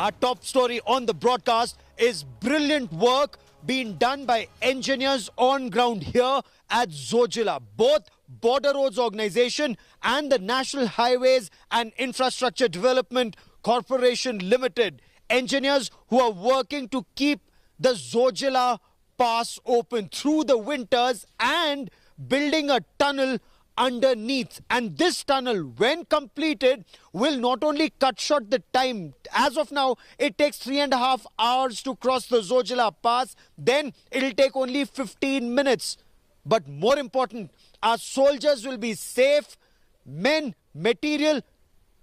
Our top story on the broadcast is brilliant work being done by engineers on ground here at Zoji. Both Border Roads Organization and the National Highways and Infrastructure Development Corporation Limited. Engineers who are working to keep the Zoji pass open through the winters and building a tunnel underneath. And this tunnel, when completed, will not only cut short the time. As of now, it takes 3.5 hours to cross the Zoji pass. Then it'll take only 15 minutes. But more important, our soldiers will be safe, men, material,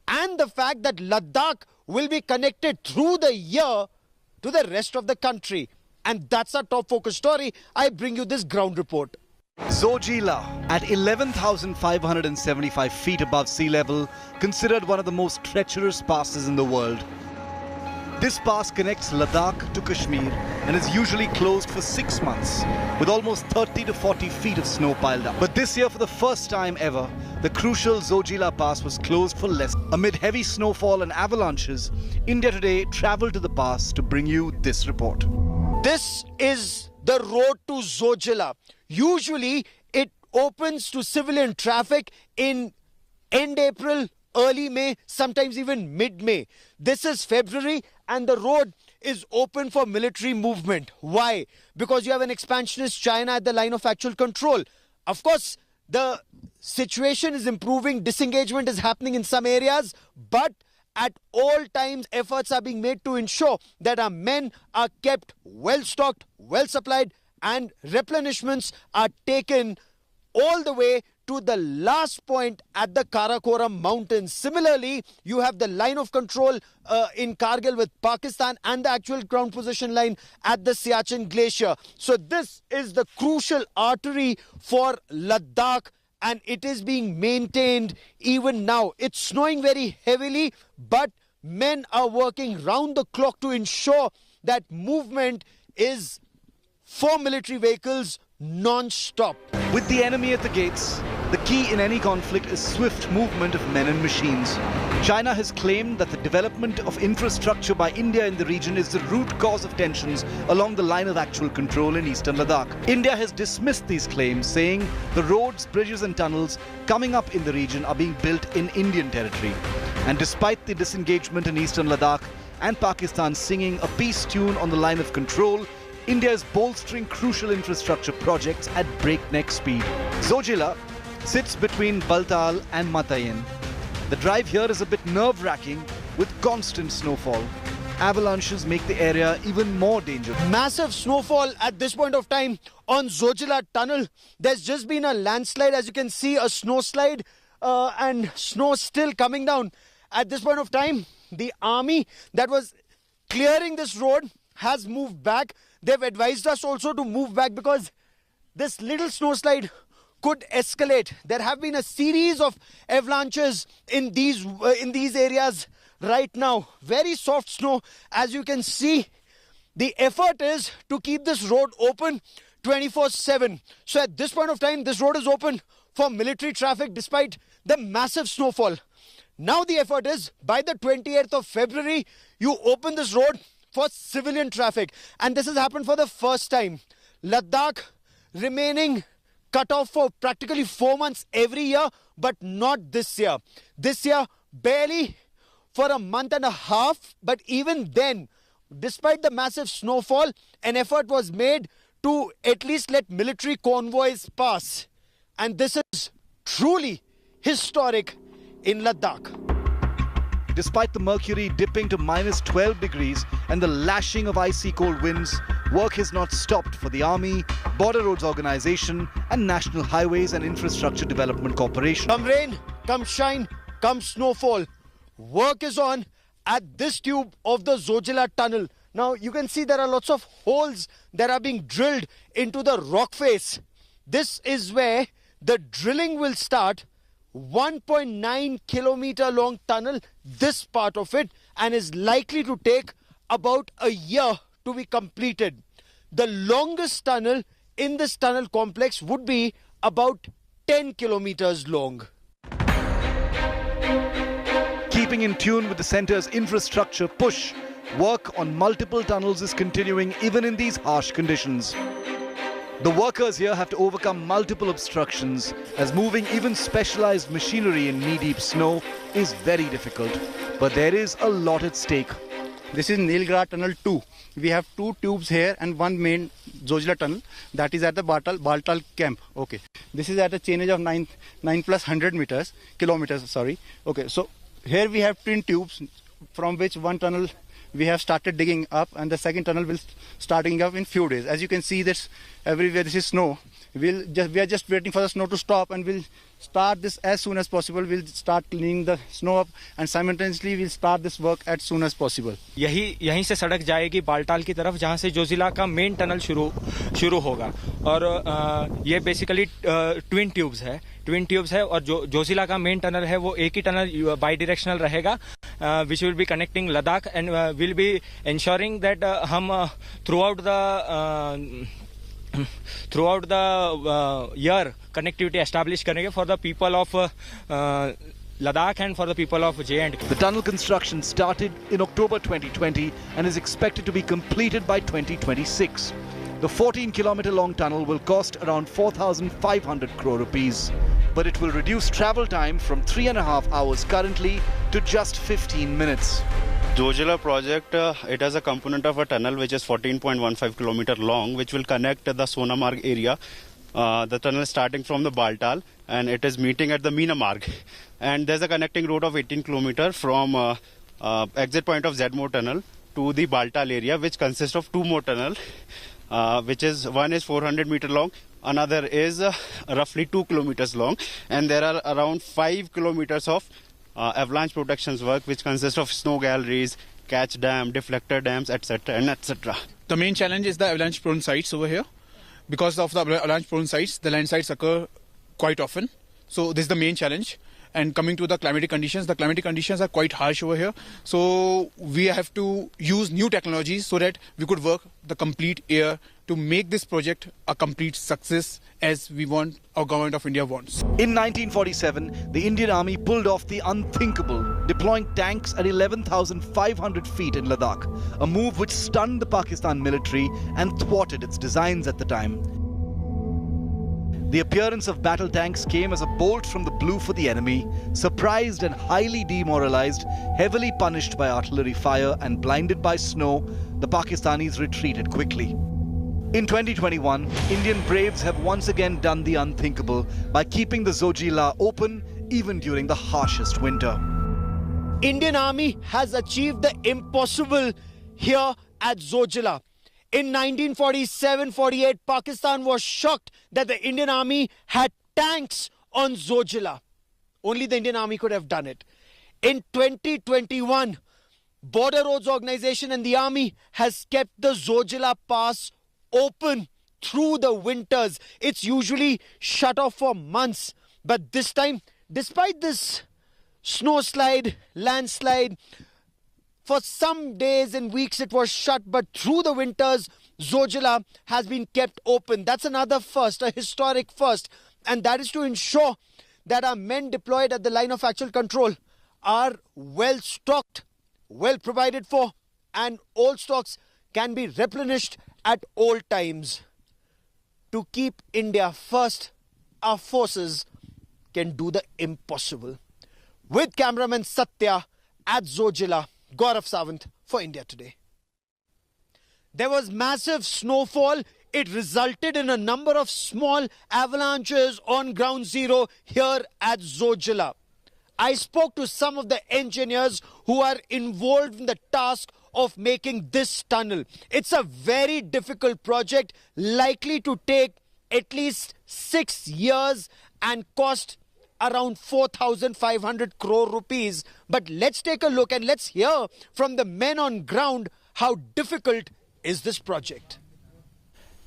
and the fact that Ladakh will be connected through the year to the rest of the country. And that's our top focus story. I bring you this ground report. Zoji at 11,575 feet above sea level, considered one of the most treacherous passes in the world. This pass connects Ladakh to Kashmir and is usually closed for 6 months, with almost 30 to 40 feet of snow piled up. But this year, for the first time ever, the crucial Zoji pass was closed for less. Amid heavy snowfall and avalanches, India Today travelled to the pass to bring you this report. This is the road to Zoji. Usually, it opens to civilian traffic in end April, early May, sometimes even mid-May. This is February and the road is open for military movement. Why? Because you have an expansionist China at the line of actual control. Of course, the situation is improving, disengagement is happening in some areas, but at all times, efforts are being made to ensure that our men are kept well stocked, well supplied, and replenishments are taken all the way to the last point at the Karakoram mountains. Similarly, you have the line of control in Kargil with Pakistan and the actual ground position line at the Siachen Glacier. So this is the crucial artery for Ladakh, and it is being maintained even now. It's snowing very heavily, but men are working round the clock to ensure that movement is for military vehicles non-stop. With the enemy at the gates, the key in any conflict is swift movement of men and machines. China has claimed that the development of infrastructure by India in the region is the root cause of tensions along the line of actual control in eastern Ladakh. India has dismissed these claims, saying the roads, bridges and tunnels coming up in the region are being built in Indian territory. And despite the disengagement in eastern Ladakh and Pakistan singing a peace tune on the line of control, India is bolstering crucial infrastructure projects at breakneck speed. Zoji sits between Baltal and Matayin. The drive here is a bit nerve-wracking with constant snowfall. Avalanches make the area even more dangerous. Massive snowfall at this point of time on Zoji tunnel. There's just been a landslide, as you can see, a snow slide, and snow still coming down. At this point of time, the army that was clearing this road has moved back. They've advised us also to move back because this little snow slide could escalate. There have been a series of avalanches in these areas right now. Very soft snow, as you can see. The effort is to keep this road open 24/7. So at this point of time, this road is open for military traffic despite the massive snowfall. Now the effort is, by the 28th of February, you open this road for civilian traffic. And this has happened for the first time. Ladakh remaining cut off for practically 4 months every year, but not this year. This year, barely for a month and a half. But even then, despite the massive snowfall, an effort was made to at least let military convoys pass. And this is truly historic in Ladakh. Despite the mercury dipping to minus 12 degrees and the lashing of icy cold winds, work has not stopped for the Army, Border Roads Organization and National Highways and Infrastructure Development Corporation. Come rain, come shine, come snowfall. Work is on at this tube of the Zoji tunnel. Now you can see there are lots of holes that are being drilled into the rock face. This is where the drilling will start. 1.9 kilometer long tunnel, this part of it, and is likely to take about a year to be completed. The longest tunnel in this tunnel complex would be about 10 kilometers long. Keeping in tune with the centre's infrastructure push, Work on multiple tunnels is continuing even in these harsh conditions. The workers here have to overcome multiple obstructions, as moving even specialized machinery in knee-deep snow is very difficult. But there is a lot at stake. This is Nilgra Tunnel 2. We have two tubes here and one main Zojila tunnel that is at the Baltal camp. Okay. This is at a chainage of 9 plus 100 kilometers. Okay. So here we have twin tubes from which one tunnel we have started digging up and the second tunnel will start digging up in few days. As you can see, this everywhere this is snow. We are just waiting for the snow to stop and we'll start this as soon as possible. We'll start cleaning the snow up and simultaneously we'll start this work as soon as possible. यहीं से सड़क जाएगी बालटाल की तरफ जहां से जोजिला का main tunnel शुरू होगा और ये बेसिकली ट्विन ट्यूब्स है और जो जोजिला का मेन टनल है वो एक ही टनल बाई डायरेक्शनल रहेगा which will be connecting Ladakh and will be ensuring that हम throughout the year connectivity establish करेंगे for the people of Ladakh and for the people of J&K. The tunnel construction started in October 2020 and is expected to be completed by 2026. The 14-kilometer long tunnel will cost around 4,500 crore rupees, but it will reduce travel time from 3.5 hours currently to just 15 minutes. Zojila project, it has a component of a tunnel which is 14.15 kilometer long, which will connect the Sonamarg area. The tunnel is starting from the Baltal and it is meeting at the Meenamarg. And there's a connecting road of 18 kilometer from exit point of Zedmore tunnel to the Baltal area, which consists of two more tunnels, one is 400 meter long, another is roughly 2 kilometers long, and there are around 5 kilometers of avalanche protections work, which consists of snow galleries, catch dam, deflector dams, etc. and etc. The main challenge is the avalanche prone sites over here. Because of the avalanche prone sites, the landslides occur quite often. So this is the main challenge. And coming to the climatic conditions are quite harsh over here. So we have to use new technologies so that we could work the complete year to make this project a complete success as we want, our government of India wants. In 1947, the Indian Army pulled off the unthinkable, deploying tanks at 11,500 feet in Ladakh, a move which stunned the Pakistan military and thwarted its designs at the time. The appearance of battle tanks came as a bolt from the blue for the enemy. Surprised and highly demoralized, heavily punished by artillery fire and blinded by snow, the Pakistanis retreated quickly. In 2021, Indian braves have once again done the unthinkable by keeping the Zojila open even during the harshest winter. Indian Army has achieved the impossible here at Zojila. In 1947-48, Pakistan was shocked that the Indian Army had tanks on Zojila. Only the Indian Army could have done it. In 2021, Border Roads Organization and the Army has kept the Zojila Pass open through the winters. It's usually shut off for months. But this time, despite this snowslide, landslide, for some days and weeks it was shut, but through the winters, Zojila has been kept open. That's another first, a historic first. And that is to ensure that our men deployed at the line of actual control are well stocked, well provided for, and all stocks can be replenished at all times. To keep India first, our forces can do the impossible. With cameraman Satya at Zojila, Gaurav Sawant for India Today. There was massive snowfall. It resulted in a number of small avalanches on ground zero here at Zojila. I spoke to some of the engineers who are involved in the task of making this tunnel. It's a very difficult project, likely to take at least 6 years and cost around 4,500 crore rupees. But let's take a look and let's hear from the men on ground how difficult is this project.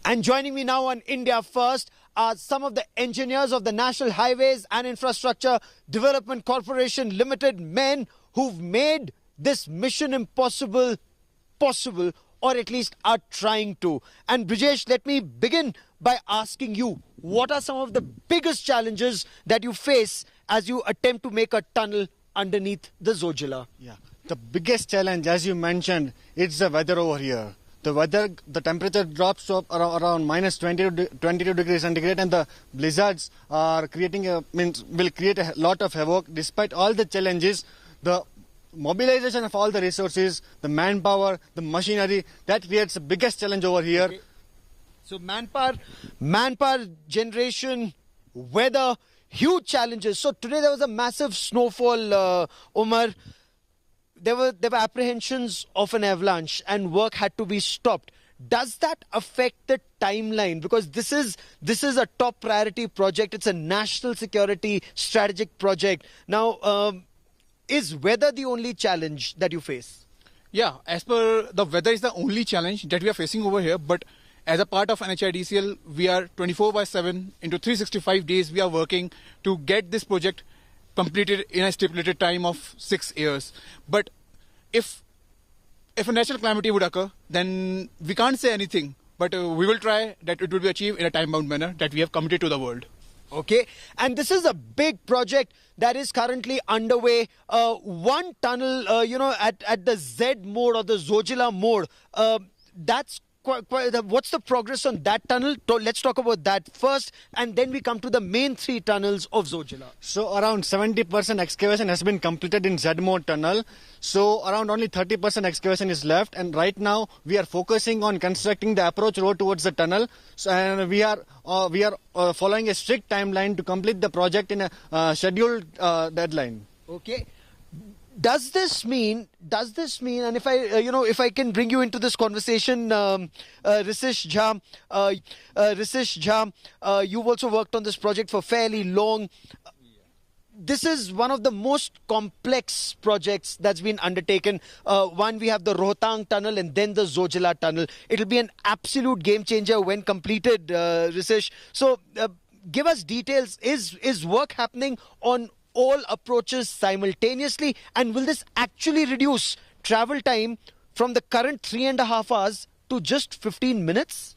And joining me now on India First are some of the engineers of the National Highways and Infrastructure Development Corporation Limited, men who've made this mission impossible possible, or at least are trying to. And Brijesh, let me begin by asking you, what are some of the biggest challenges that you face as you attempt to make a tunnel underneath the Zojila? Yeah. The biggest challenge, as you mentioned, it's the weather over here. The weather, the temperature drops to around minus 22 degrees centigrade, and the blizzards are will create a lot of havoc. Despite all the challenges, the mobilization of all the resources, the manpower, the machinery, that creates the biggest challenge over here. Okay. So manpower generation, weather, huge challenges. So today there was a massive snowfall, Omar. There were apprehensions of an avalanche and work had to be stopped. Does that affect the timeline? Because this is a top priority project. It's a national security strategic project. Now, is weather the only challenge that you face? Yeah, as per the weather is the only challenge that we are facing over here. But as a part of NHIDCL, we are 24/7 into 365 days. We are working to get this project completed in a stipulated time of 6 years. But if a natural calamity would occur, then we can't say anything. But we will try that it will be achieved in a time-bound manner that we have committed to the world. Okay, and this is a big project that is currently underway. One tunnel, at the Z mode or the Zojila mode, that's what's the progress on that tunnel? Let's talk about that first, and then we come to the main 3 tunnels of Zojila. So around 70% excavation has been completed in Z-mode tunnel. So around only 30% excavation is left, and right now we are focusing on constructing the approach road towards the tunnel. So, and we are following a strict timeline to complete the project in a scheduled deadline. Okay. Does this mean, and if I can bring you into this conversation, Risish Jha, you've also worked on this project for fairly long. This is one of the most complex projects that's been undertaken. One, we have the Rohtang tunnel and then the Zojila tunnel. It'll be an absolute game changer when completed, Risish. So give us details. Is work happening on all approaches simultaneously, and will this actually reduce travel time from the current 3.5 hours to just 15 minutes?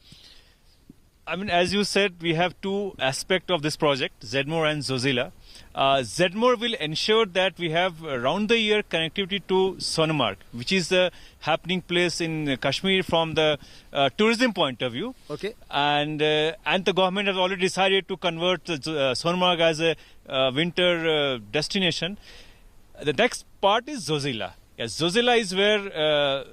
I mean, as you said, we have 2 aspects of this project, Zedmore and Zojila. Zedmore will ensure that we have round-the-year connectivity to Sonamarg, which is the happening place in Kashmir from the tourism point of view. Okay. And the government has already decided to convert Sonamarg as a winter destination. The next part is Zojila. Yes, Zojila is where a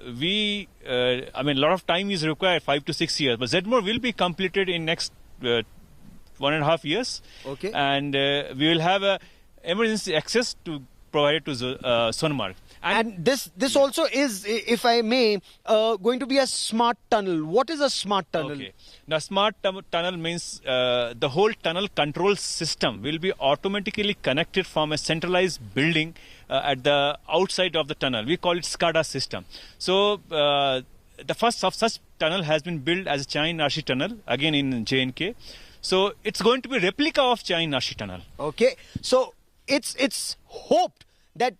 lot of time is required, 5 to 6 years. But Zedmore will be completed in next 1.5 years. Okay. And we will have emergency access to provided to Sonamarg. And this also is, if I may, going to be a smart tunnel. What is a smart tunnel? Okay. Now, smart tunnel means the whole tunnel control system will be automatically connected from a centralized building at the outside of the tunnel. We call it SCADA system. So, the first of such tunnel has been built as a Chai-Nashi tunnel, again in J&K. So, it's going to be a replica of Chai-Nashi tunnel. Okay. So, it's hoped that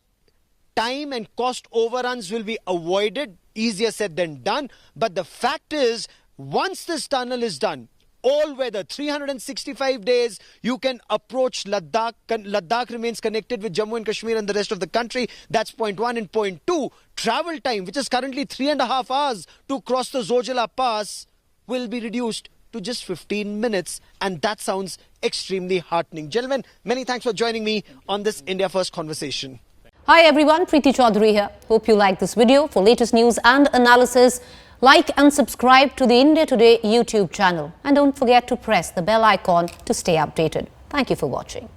time and cost overruns will be avoided. Easier said than done. But the fact is, once this tunnel is done, all weather, 365 days, you can approach Ladakh. Ladakh remains connected with Jammu and Kashmir and the rest of the country. That's point 1. And point 2, travel time, which is currently 3.5 hours to cross the Zojila Pass, will be reduced to just 15 minutes. And that sounds extremely heartening. Gentlemen, many thanks for joining me on this India First conversation. Hi everyone, Preeti Chaudhary here. Hope you like this video. For latest news and analysis, like and subscribe to the India Today YouTube channel. And don't forget to press the bell icon to stay updated. Thank you for watching.